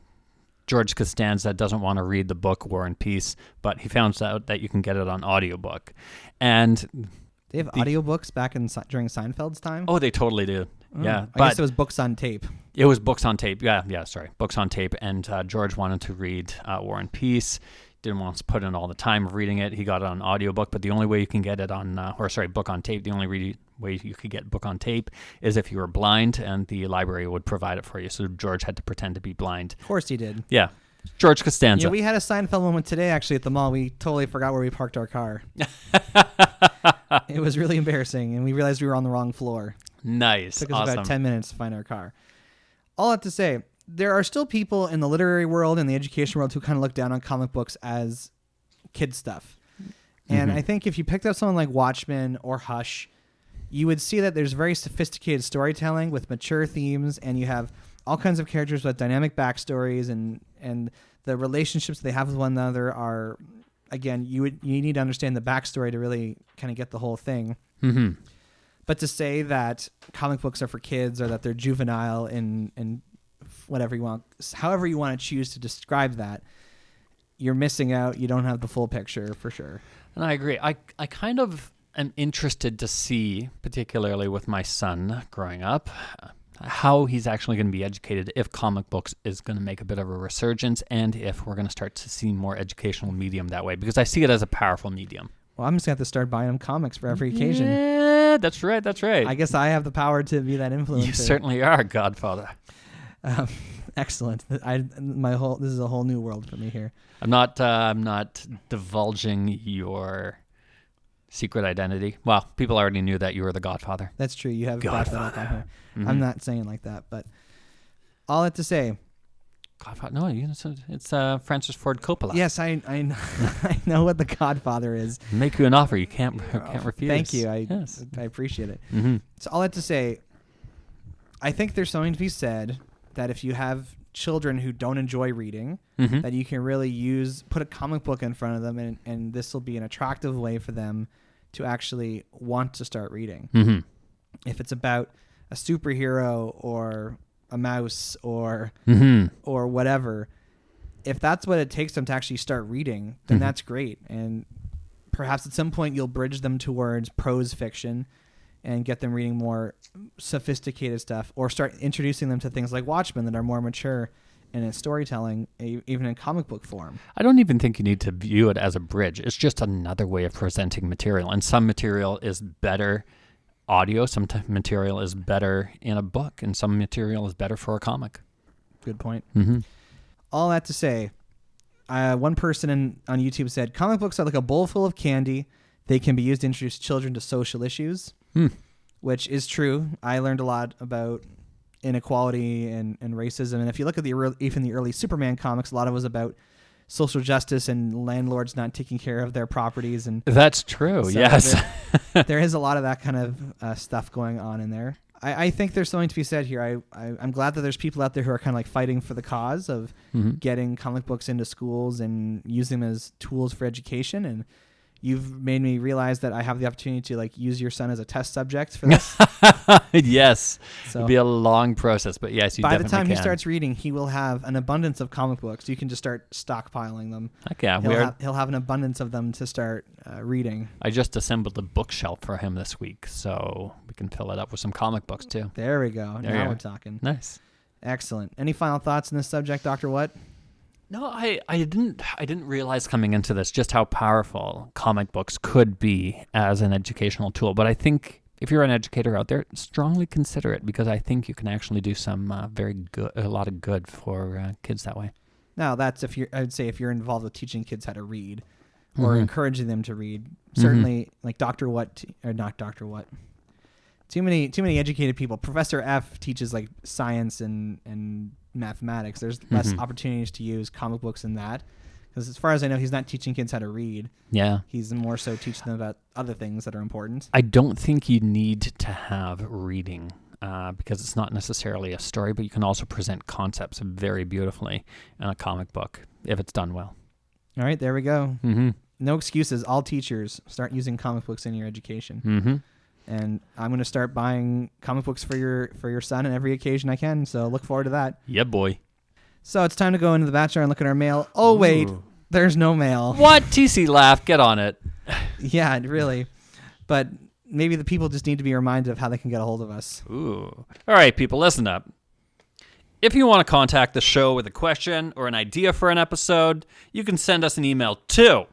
George Costanza doesn't want to read the book War and Peace, but he found out that you can get it on audiobook. And they have audiobooks back during Seinfeld's time? Oh, they totally do. Yeah. I guess it was books on tape. It was books on tape. Yeah, sorry. Books on tape. And George wanted to read War and Peace. Didn't want to put in all the time of reading it. He got it on audiobook, but the only way you can get it book on tape, the only way you could get book on tape is if you were blind, and the library would provide it for you. So George had to pretend to be blind. Of course he did. Yeah. George Costanza. Yeah, we had a Seinfeld moment today, actually, at the mall. We totally forgot where we parked our car. It was really embarrassing, and we realized we were on the wrong floor. Nice. It took us about 10 minutes to find our car. All I have to say, there are still people in the literary world and the education world who kind of look down on comic books as kid stuff. And I think if you picked up someone like Watchmen or Hush, you would see that there's very sophisticated storytelling with mature themes, and you have all kinds of characters with dynamic backstories, and the relationships they have with one another are, again, you need to understand the backstory to really kind of get the whole thing. But to say that comic books are for kids or that they're juvenile and whatever you want, however you want to choose to describe that, you're missing out. You don't have the full picture for sure. And I agree. I kind of am interested to see, particularly with my son growing up, how he's actually going to be educated, if comic books is going to make a bit of a resurgence, and if we're going to start to see more educational medium that way, because I see it as a powerful medium. Well, I'm just going to have to start buying him comics for every occasion. Yeah, that's right. I guess I have the power to be that influencer. You certainly are, Godfather. Excellent. This is a whole new world for me here. I'm not divulging your secret identity. Well, people already knew that you were the Godfather. That's true. You have brought that up on here. Mm-hmm. I'm not saying like that, but all I have to say. Godfather? No, it's Francis Ford Coppola. Yes, I know what the Godfather is. Make you an offer you can't refuse. Thank you. Yes. I appreciate it. Mm-hmm. So all I have to say, I think there's something to be said that if you have children who don't enjoy reading, Mm-hmm. that you can really put a comic book in front of them, and this will be an attractive way for them to actually want to start reading. Mm-hmm. If it's about a superhero or a mouse or whatever, if that's what it takes them to actually start reading, then that's great. And perhaps at some point you'll bridge them towards prose fiction and get them reading more sophisticated stuff, or start introducing them to things like Watchmen that are more mature in its storytelling, even in comic book form. I don't even think you need to view it as a bridge. It's just another way of presenting material. And some material is better audio, some material is better in a book, and some material is better for a comic. Good point. Mm-hmm. All that to say, one person on YouTube said, comic books are like a bowl full of candy. They can be used to introduce children to social issues, which is true. I learned a lot about inequality and racism. And if you look at even the early Superman comics, a lot of it was about social justice and landlords not taking care of their properties. And that's true. so yes. there is a lot of that kind of stuff going on in there. I think there's something to be said here. I'm glad that there's people out there who are kind of like fighting for the cause of getting comic books into schools and using them as tools for education. And you've made me realize that I have the opportunity to like use your son as a test subject for this. Yes. So it'll be a long process, but yes, you by definitely the time can. he starts reading, he will have an abundance of comic books. You can just start stockpiling them. Okay, He'll have an abundance of them to start reading. I just assembled a bookshelf for him this week, so we can fill it up with some comic books too. There we go. There Now you we're are. talking. Nice. Excellent. Any final thoughts on this subject, Dr. What? No, I didn't realize coming into this just how powerful comic books could be as an educational tool. But I think if you're an educator out there, strongly consider it, because I think you can actually do some a lot of good for kids that way. Now that's I'd say if you're involved with teaching kids how to read or encouraging them to read. Certainly, like Dr. What or not Dr. What. Too many educated people. Professor F teaches like science and mathematics. There's less opportunities to use comic books in that, because as far as I know, he's not teaching kids how to read. Yeah. He's more so teaching them about other things that are important. I don't think you need to have reading because it's not necessarily a story, but you can also present concepts very beautifully in a comic book if it's done well. All right, there we go. Mm-hmm. No excuses. All teachers, start using comic books in your education. Mm-hmm. And I'm going to start buying comic books for your son on every occasion I can. So look forward to that. Yeah, boy. So it's time to go into the bachelor and look at our mail. Oh, wait, there's no mail. What? TC laugh. Get on it. Yeah, really. But maybe the people just need to be reminded of how they can get a hold of us. Ooh. All right, people, listen up. If you want to contact the show with a question or an idea for an episode, you can send us an email to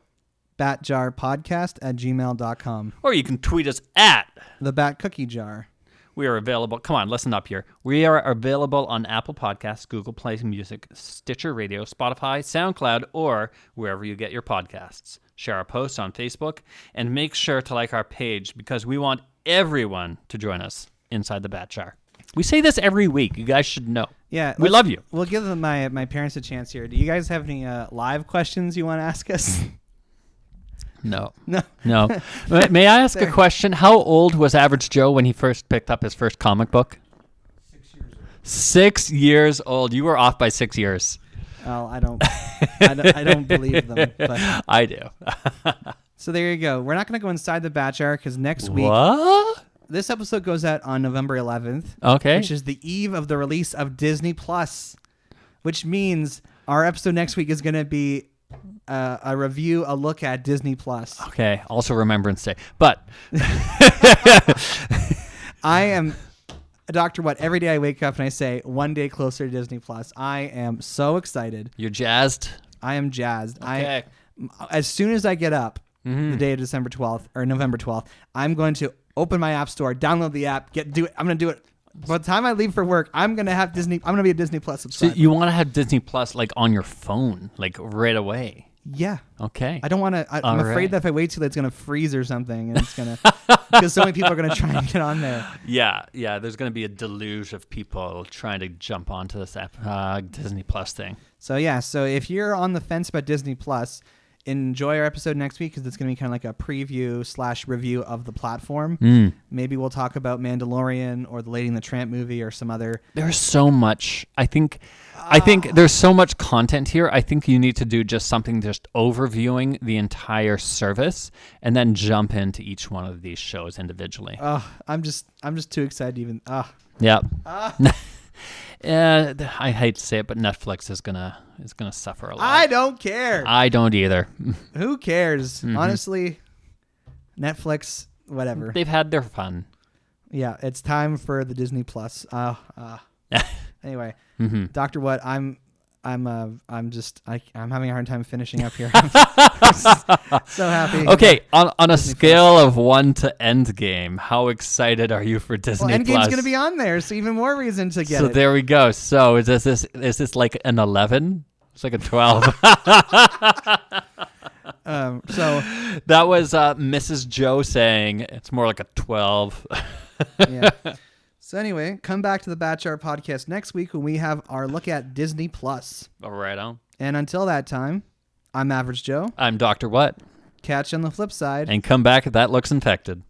batjarpodcast@gmail.com. or you can tweet us at The Bat Cookie Jar. We are available. Come on, listen up here. We are available on Apple Podcasts, Google Play Music, Stitcher Radio, Spotify, SoundCloud, or wherever you get your podcasts. Share our posts on Facebook, and make sure to like our page, because we want everyone to join us inside the Bat Jar. We say this every week. You guys should know. Yeah, we love you. We'll give my parents a chance here. Do you guys have any live questions you want to ask us? No. No. May I ask a question? How old was Average Joe when he first picked up his first comic book? 6 years old. 6 years old. You were off by 6 years. Well, I don't believe them. But. I do. So there you go. We're not going to go inside the Bat Jar because next week, What? this episode goes out on November 11th. Okay. Which is the eve of the release of Disney Plus, which means our episode next week is going to be a review, a look at Disney Plus. Okay. Also Remembrance Day. But I am Dr. What? Every day I wake up and I say, one day closer to Disney Plus. I am so excited. you're jazzed? I am jazzed. Okay. As soon as I get up, the day of December 12th or November 12th, I'm going to open my app store, download the app, I'm going to do it By the time I leave for work, I'm gonna have Disney. I'm gonna be a Disney Plus So subscriber. you want to have Disney Plus like on your phone, like right away. Yeah. Okay. I don't want to. I'm All afraid right. that if I wait too late, it's gonna freeze or something, and it's gonna because so many people are gonna try and get on there. Yeah. There's going to be a deluge of people trying to jump onto this Disney Plus thing. So yeah. So if you're on the fence about Disney Plus, enjoy our episode next week because it's gonna be kind of like a preview / review of the platform. Maybe we'll talk about Mandalorian or the Lady and the Tramp movie or some other. There's so much. I think there's so much content here. I think you need to do just something just overviewing the entire service and then jump into each one of these shows individually. I'm just too excited to even. Yeah. I hate to say it, but Netflix is gonna suffer a lot. I don't care. I don't either. Who cares? Honestly, Netflix, whatever. They've had their fun. Yeah, it's time for the Disney Plus. Anyway, Dr. What? I'm having a hard time finishing up here. So happy. Okay, on a scale of 1 to Endgame, how excited are you for Disney Well, Plus? Endgame's gonna be on there, so even more reason to get So it. there we go. So is this like an 11? It's like a 12. So That was Mrs. Joe saying it's more like a 12. yeah. So anyway, come back to the Batch Art Podcast next week when we have our look at Disney Plus. All right on. And until that time, I'm Average Joe. I'm Dr. What? Catch you on the flip side. And come back if that looks infected.